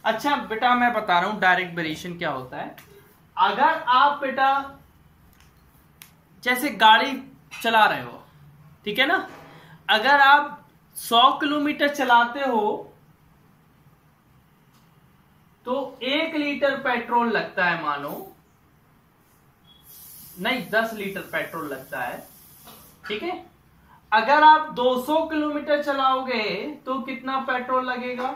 अच्छा बेटा मैं बता रहा हूं डायरेक्ट वेरिएशन क्या होता है। अगर आप बेटा जैसे गाड़ी चला रहे हो, ठीक है ना, अगर आप 100 किलोमीटर चलाते हो तो 1 लीटर पेट्रोल लगता है, मानो नहीं 10 लीटर पेट्रोल लगता है, ठीक है। अगर आप 200 किलोमीटर चलाओगे तो कितना पेट्रोल लगेगा?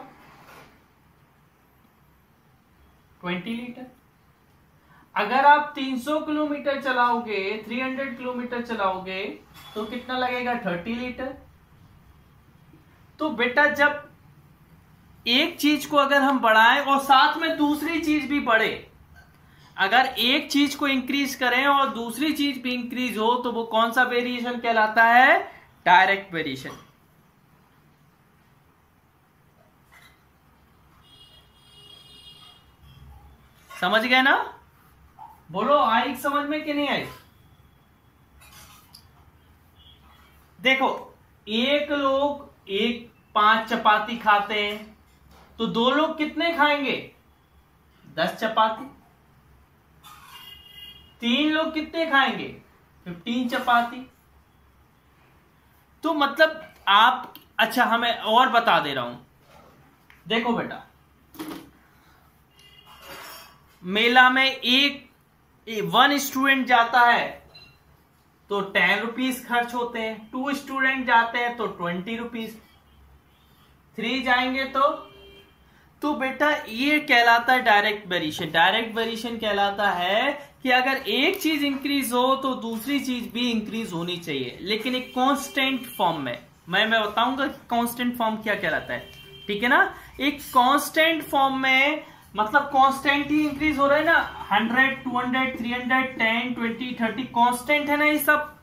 20 लीटर। अगर आप 300 किलोमीटर चलाओगे, 300 किलोमीटर चलाओगे तो कितना लगेगा? 30 लीटर। तो बेटा जब एक चीज को अगर हम बढ़ाएं और साथ में दूसरी चीज भी बढ़े, अगर एक चीज को इंक्रीज करें और दूसरी चीज भी इंक्रीज हो तो वो कौन सा वेरिएशन कहलाता है? Direct variation. समझ गए ना? बोलो आई समझ में कि नहीं आई? देखो एक लोग 5 चपाती खाते हैं तो 2 लोग कितने खाएंगे? 10 चपाती। 3 लोग कितने खाएंगे? 15 चपाती। तो मतलब आप, अच्छा हमें और बता दे रहा हूं, देखो बेटा मेला में वन स्टूडेंट जाता है तो 10 रुपीज खर्च होते हैं, 2 स्टूडेंट जाते हैं तो 20 रुपीज, 3 जाएंगे तो बेटा ये कहलाता है डायरेक्ट वेरिएशन। डायरेक्ट वेरिएशन कहलाता है कि अगर एक चीज इंक्रीज हो तो दूसरी चीज भी इंक्रीज होनी चाहिए, लेकिन एक कांस्टेंट फॉर्म में। मैं बताऊंगा कांस्टेंट फॉर्म क्या कहलाता है, ठीक है ना। एक कांस्टेंट फॉर्म में मतलब कांस्टेंट ही इंक्रीज हो रहा है ना, 100, 200, 300, 10, 20, 30 कांस्टेंट है ना ये सब।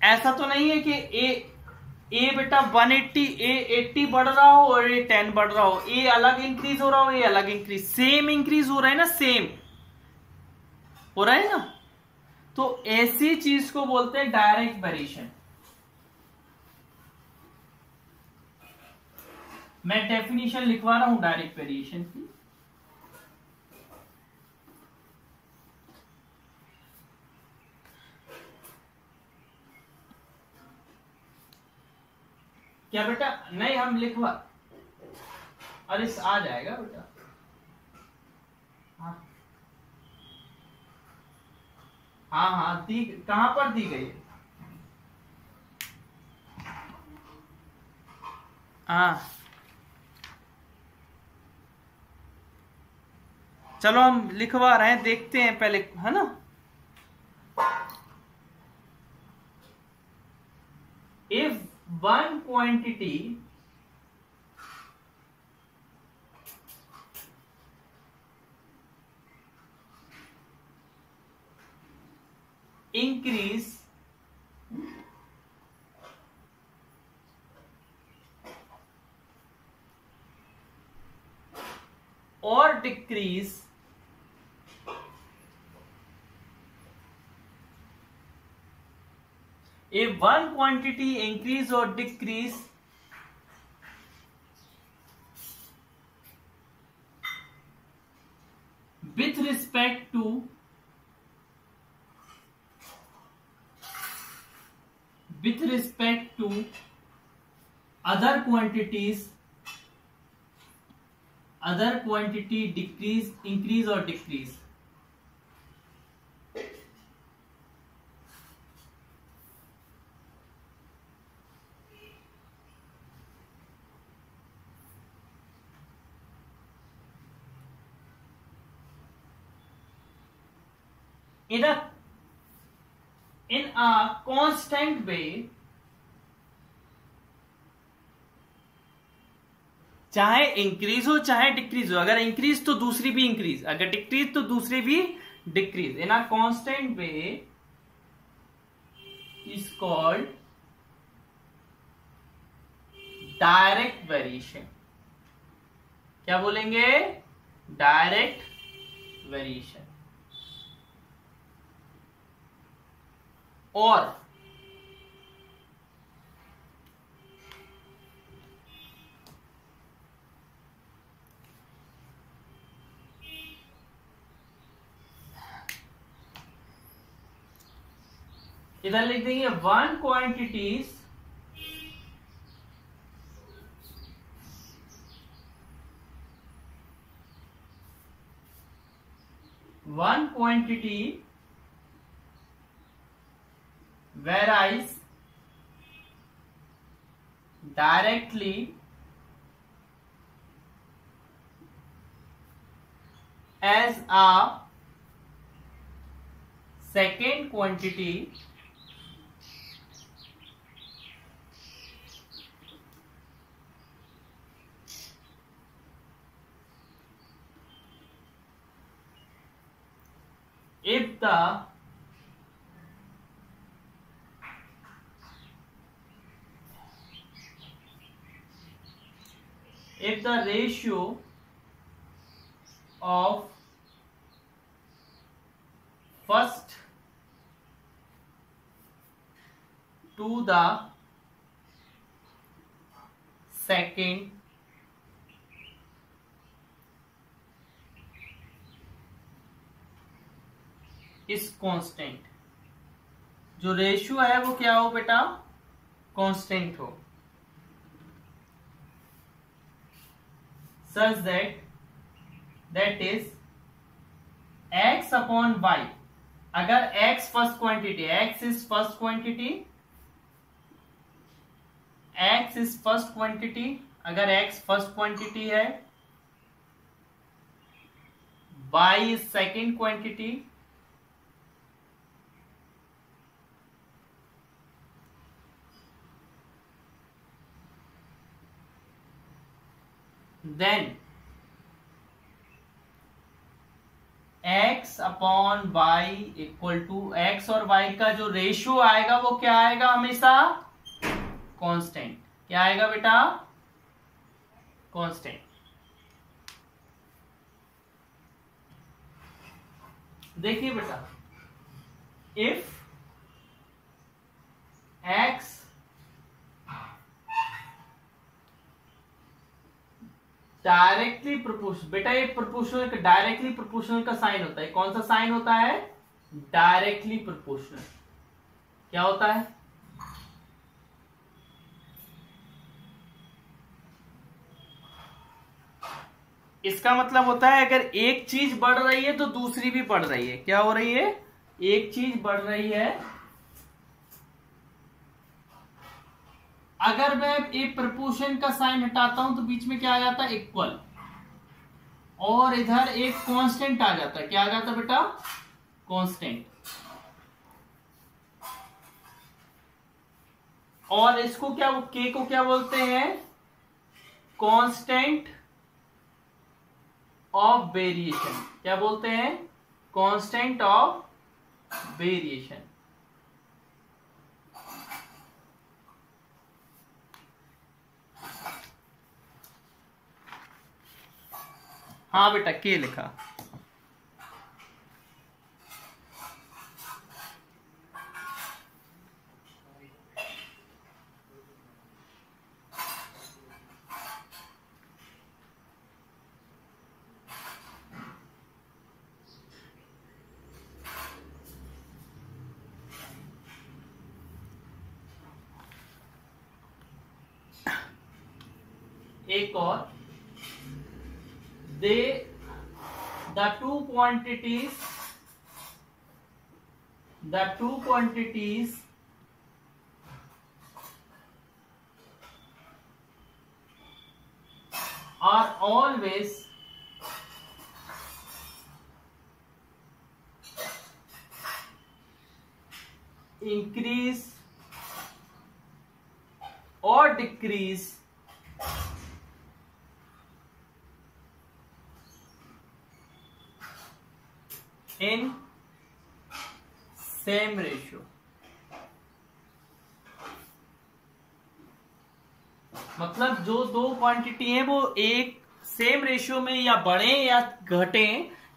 ऐसा तो नहीं है कि ए बेटा 180, ए 80 बढ़ रहा हो और ए 10 बढ़ रहा हो, ए अलग इंक्रीज हो रहा हो, ए अलग इंक्रीज, सेम इंक्रीज हो रहा है ना, सेम हो रहा है ना। तो ऐसी चीज को बोलते हैं डायरेक्ट वेरिएशन। मैं डेफिनेशन लिखवा रहा हूं डायरेक्ट वेरिएशन की। क्या बेटा? नहीं हम लिखवा, अरे आ जाएगा बेटा। हाँ हाँ हाँ दी, कहां पर दी गई? हाँ चलो हम लिखवा रहे हैं, देखते हैं पहले, है ना। If one quantity increase or decrease if one quantity increase or decrease with respect to other quantity decrease, increase or decrease। in a constant way, चाहे इंक्रीज हो चाहे डिक्रीज हो, अगर इंक्रीज तो दूसरी भी इंक्रीज, अगर डिक्रीज तो दूसरी भी decrease, in a constant way is called direct variation. क्या बोलेंगे? Direct variation. और इधर लिख देंगे one quantities varies directly as a second quantity if the ratio of first to the second is constant, जो रेशियो है वो क्या हो बेटा, कांस्टेंट हो, such that is x upon y. अगर x first quantity, x is first quantity, x is first quantity, अगर x first quantity है, y is second quantity, then x upon y equal to x और y का जो ratio आएगा वो क्या आएगा, हमेशा कांस्टेंट। क्या आएगा बेटा, कांस्टेंट। देखिए बेटा, इफ x डायरेक्टली प्रोपोर्शनल, बेटा ये प्रोपोर्शनल का डायरेक्टली प्रोपोर्शनल का साइन होता है। कौन सा साइन होता है, डायरेक्टली प्रोपोर्शनल। क्या होता है, इसका मतलब होता है अगर एक चीज बढ़ रही है तो दूसरी भी बढ़ रही है। क्या हो रही है, एक चीज बढ़ रही है, अगर मैं एक प्रपोर्शन का साइन हटाता हूं तो बीच में क्या आ जाता है, इक्वल, और इधर एक कांस्टेंट आ जाता है। क्या आ जाता है बेटा, कांस्टेंट। और इसको क्या, के को क्या बोलते हैं, कांस्टेंट ऑफ वेरिएशन। क्या बोलते हैं, कांस्टेंट ऑफ वेरिएशन। हाँ बेटा, के लिखा। एक और, the two quantities are always increase or decrease in same ratio। मतलब जो दो क्वांटिटी है वो एक सेम रेशियो में या बढ़े या घटे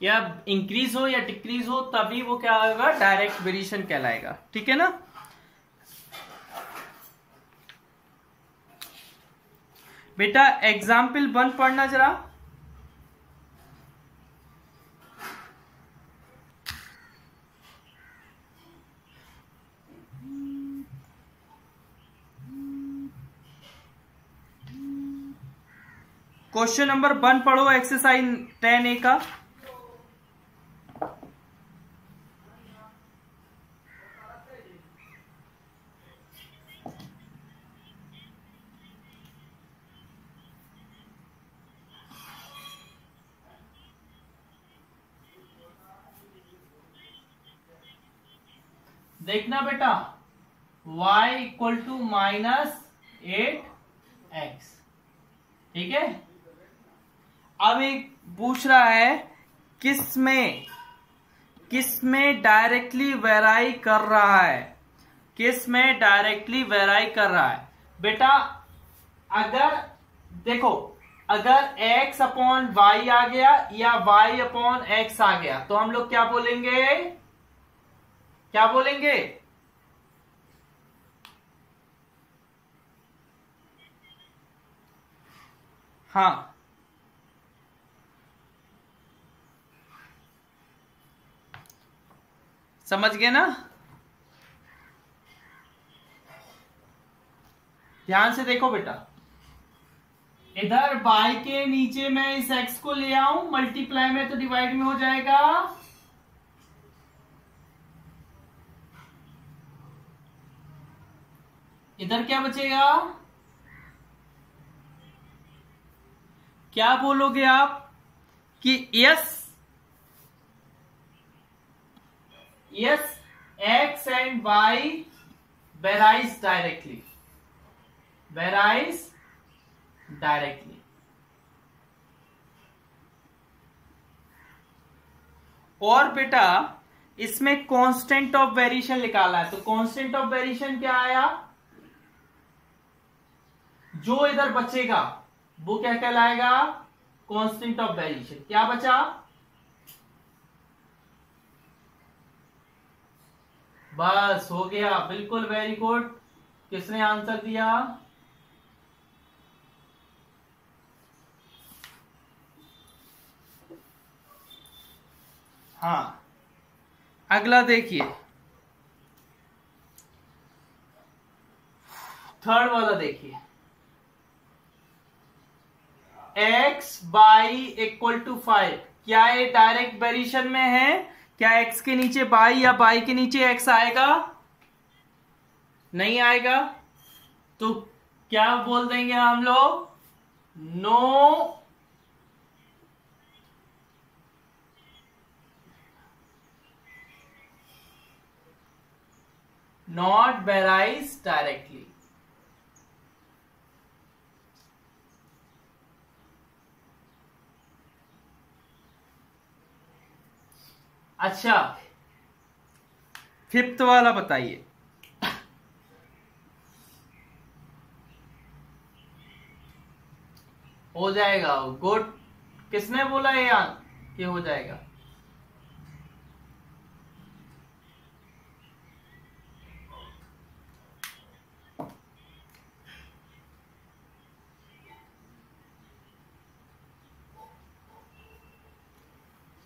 या इंक्रीज हो या डिक्रीज हो, तभी वो क्या होगा, डायरेक्ट वेरिएशन कहलाएगा। ठीक है ना। बेटा एग्जाम्पल 1 पढ़ना जरा। क्वेश्चन नंबर 1 पढ़ो, एक्सरसाइज 10A का। देखना बेटा, y इक्वल टू -8x, ठीक है। अब एक पूछ रहा है किसमें डायरेक्टली वेराई कर रहा है, किसमें डायरेक्टली वेराई कर रहा है। बेटा अगर देखो, अगर x अपॉन y आ गया या y अपॉन x आ गया तो हम लोग क्या बोलेंगे, क्या बोलेंगे? हाँ, समझ गए ना? ध्यान से देखो बेटा, इधर y के नीचे मैं इस x को ले आऊं, मल्टीप्लाई में तो डिवाइड में हो जाएगा, इधर क्या बचेगा? क्या बोलोगे आप कि yes x and y varies directly, varies directly. और बेटा इसमें कांस्टेंट ऑफ वेरिएशन निकाला है, तो कांस्टेंट ऑफ वेरिएशन क्या आया? जो इधर बचेगा वो क्या कहलाएगा? Constant of variation. क्या बचा? बस हो गया, बिल्कुल वेरी गुड। किसने आंसर दिया? हाँ, अगला देखिए, थर्ड वाला देखिए, x बाई इक्वल टू 5, क्या ये डायरेक्ट वेरिएशन में है? क्या x के नीचे y या y के नीचे x आएगा? नहीं आएगा, तो क्या बोल देंगे हम लोग? No, not varies directly. अच्छा, फिफ्थ वाला बताइए। हो जाएगा, गुड। किसने बोला ये हो जाएगा?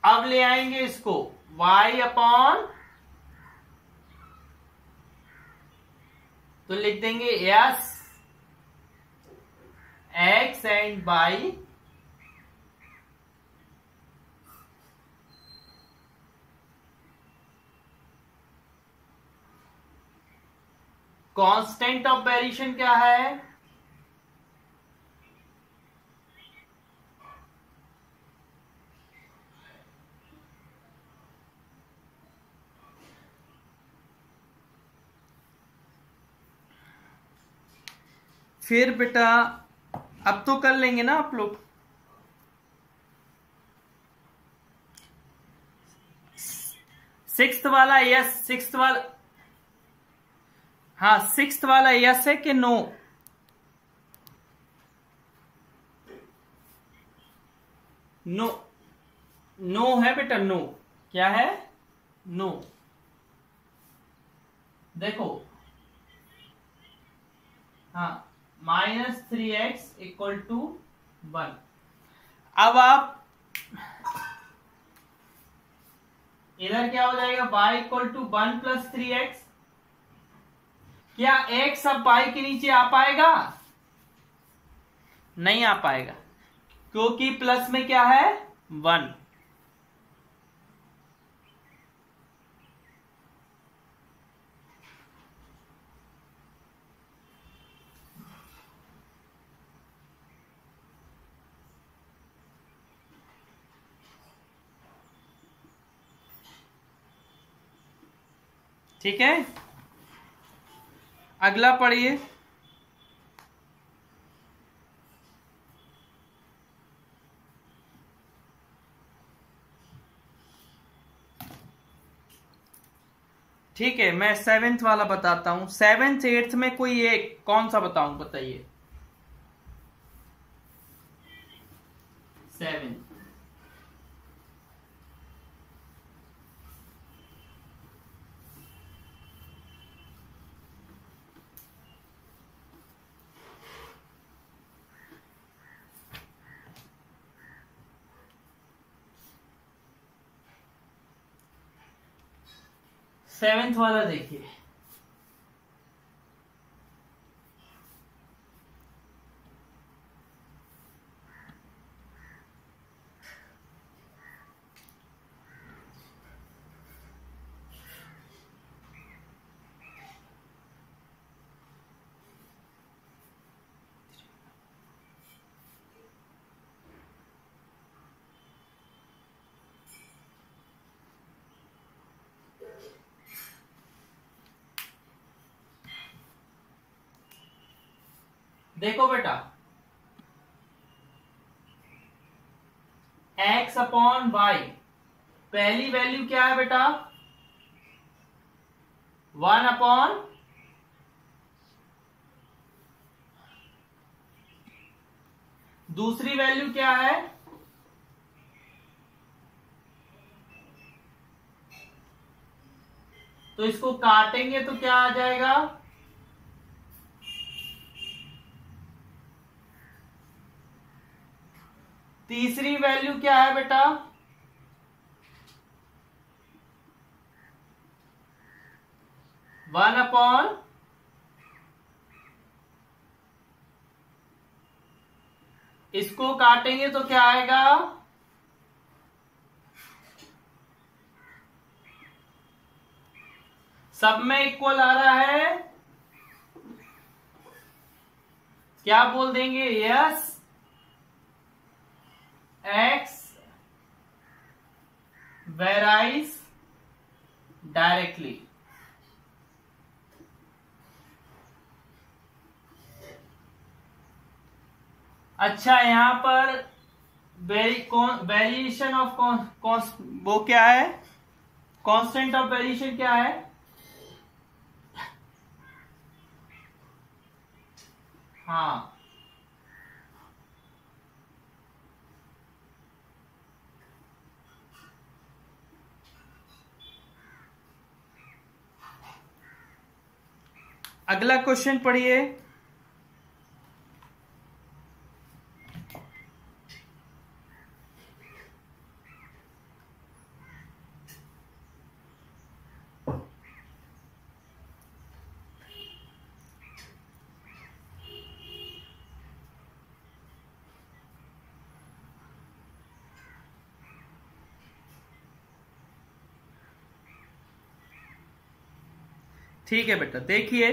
अब ले आएंगे इसको, y अपॉन, तो लिख देंगे yes x and y constant of variation क्या है? फिर बेटा अब तो कर लेंगे ना आप लोग। सिक्स्थ वाला यस, सिक्स्थ वाला, हाँ सिक्स्थ वाला यस है कि नो? नो, नो है बेटा, नो। क्या है? नो। देखो, हाँ, -3x इक्वल टू 1। अब आप इधर क्या हो जाएगा? y equal to 1 plus 3x। क्या x अब y के नीचे आ पाएगा? नहीं आ पाएगा। क्योंकि प्लस में क्या है 1। ठीक है, अगला पढ़िए। ठीक है, मैं 7th वाला बताता हूं। 7th 8th में कोई एक कौन सा बताऊं, बताइए। 7 7th वाला देखिए। देखो बेटा, x अपॉन वाई, पहली वैल्यू क्या है बेटा 1 अपॉन, दूसरी वैल्यू क्या है, तो इसको काटेंगे तो क्या आ जाएगा, तीसरी वैल्यू क्या है बेटा 1 अपॉन, इसको काटेंगे तो क्या आएगा, सब में इक्वल आ रहा है, क्या बोल देंगे, यस x वेराइज डायरेक्टली। अच्छा, यहां पर वेरिएशन ऑफ वो क्या है, कांस्टेंट ऑफ वेरिएशन क्या है, हाँ अगला क्वेश्चन पढ़िए। ठीक है बेटा, देखिए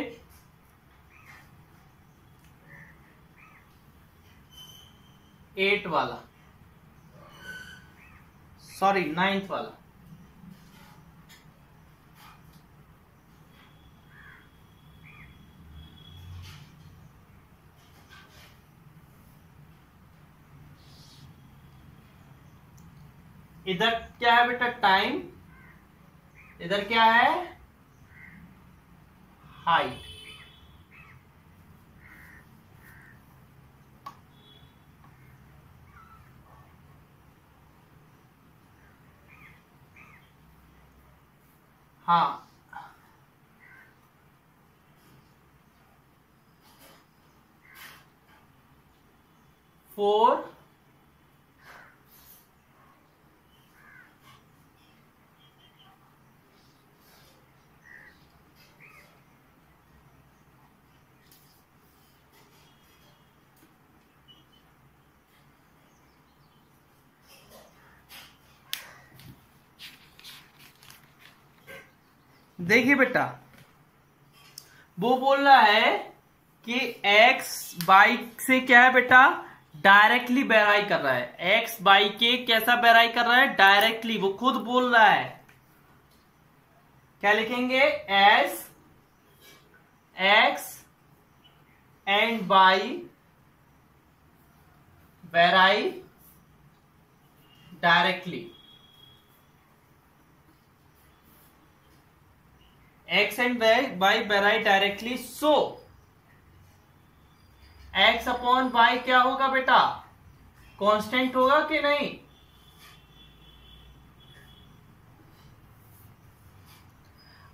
8 वाला, सॉरी 9th वाला, इधर क्या है बेटा टाइम, इधर क्या है हाइट। हाँ, 4 4 देखिए बेटा, वो बोल रहा है कि x बाई से क्या है बेटा, डायरेक्टली बेराई कर रहा है। x बाई के कैसा बेराई कर रहा है, डायरेक्टली, वो खुद बोल रहा है। क्या लिखेंगे, as x and y vary directly, x and y vary directly, so x upon y क्या होगा बेटा, कांस्टेंट होगा कि नहीं।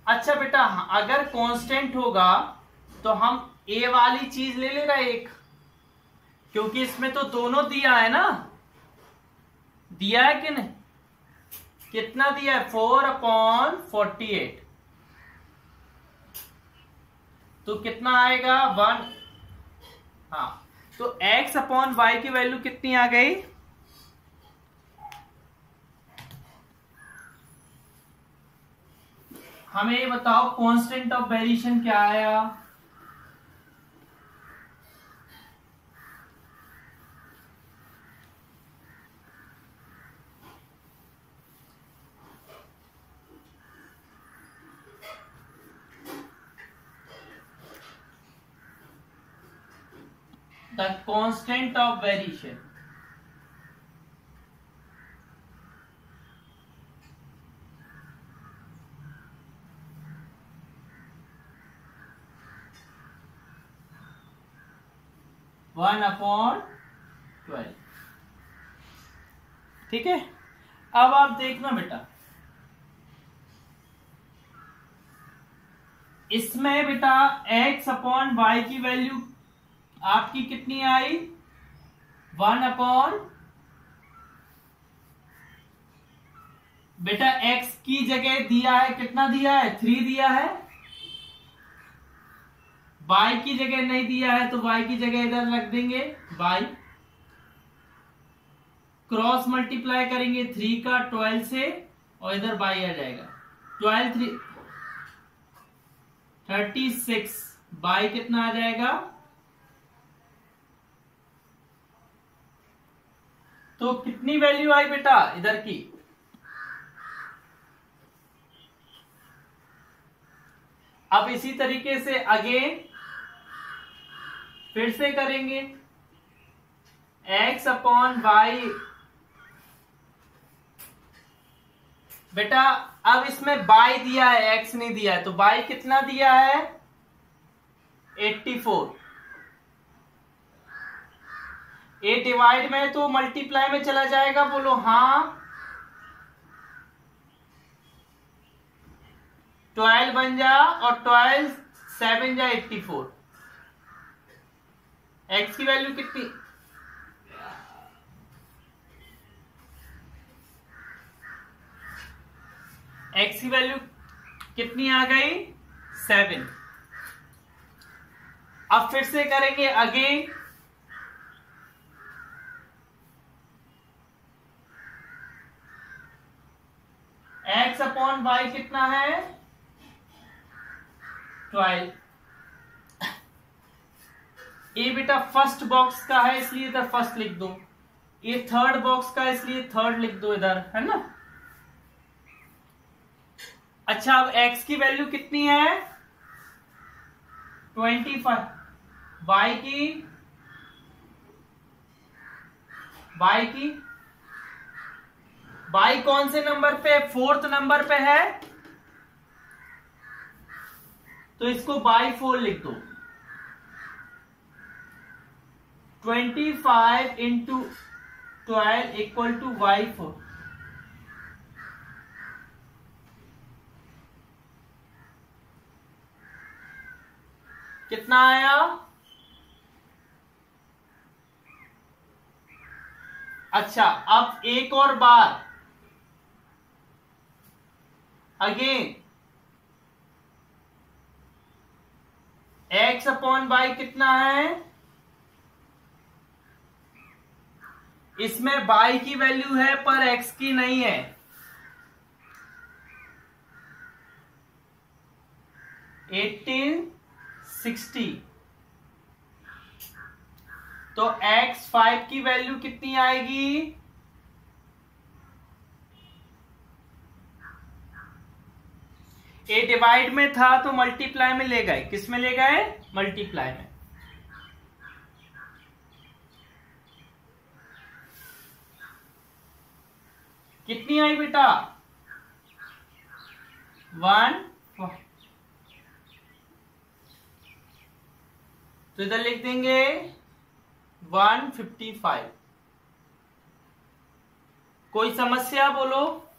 अच्छा बेटा, अगर कांस्टेंट होगा तो हम a वाली चीज ले लेगा एक, क्योंकि इसमें तो दोनों दिया है ना, दिया है कि नहीं, कितना दिया है, 4/48, तो कितना आएगा 1। हाँ, तो x अपॉन वाई की वैल्यू कितनी आ गई, हमें ये बताओ कांस्टेंट ऑफ वेरिएशन क्या आया, the constant of variation, one upon 12। ठीक है, अब आप देखना बेटा, इसमें बेटा x अपॉन वाई की वैल्यू आपकी कितनी आई, 1 अपॉन, बेटा x की जगह दिया है, कितना दिया है, 3 दिया है, y की जगह नहीं दिया है तो y की जगह इधर रख देंगे y, क्रॉस मल्टीप्लाई करेंगे 3 का 12 से और इधर y आ जाएगा, 12 3 36, y कितना आ जाएगा, तो कितनी वैल्यू आई बेटा इधर की, अब इसी तरीके से अगेन फिर से करेंगे, x अपॉन वाई, बेटा अब इसमें y दिया है, x नहीं दिया है, तो y कितना दिया है, 84, ए डिवाइड में तो मल्टीप्लाई में चला जाएगा, बोलो हाँ, 12 बन जा और 12 7 जा 84, x की वैल्यू कितनी, x की वैल्यू कितनी आ गई, 7। अब फिर से करेंगे अगेन, x अपॉन वाई कितना है, 12। ये बेटा फर्स्ट बॉक्स का है इसलिए इधर फर्स्ट लिख दो, ये थर्ड बॉक्स का इसलिए थर्ड लिख दो इधर, है ना। अच्छा, अब x की वैल्यू कितनी है, 25, y की y कौन से नंबर पे, 4th नंबर पे है, तो इसको बाई 4 लिख दो, 25 इंटू 12 इक्वल टू y4, कितना आया, अच्छा अब एक और बार अगेन, x अपॉन वाई कितना है, इसमें y की वैल्यू है पर x की नहीं है, 1860। तो x5 की वैल्यू कितनी आएगी? ए डिवाइड में था तो मल्टीप्लाई में ले गए। किस में ले गए? मल्टीप्लाई में। कितनी आई बेटा? 1। तो इधर लिख देंगे 155। कोई समस्या बोलो?